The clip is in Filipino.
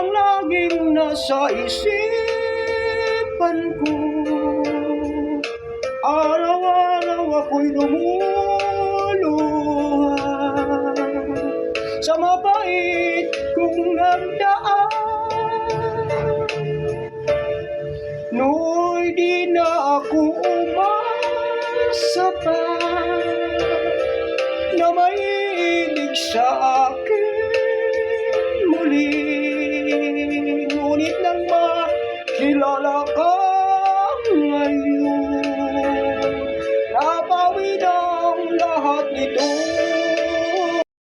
ang laging nasa isipan ko. Araw-araw ako'y lumuluha sa mabait kong nagdaan. No'y di na ako umasa pa na mahilig sa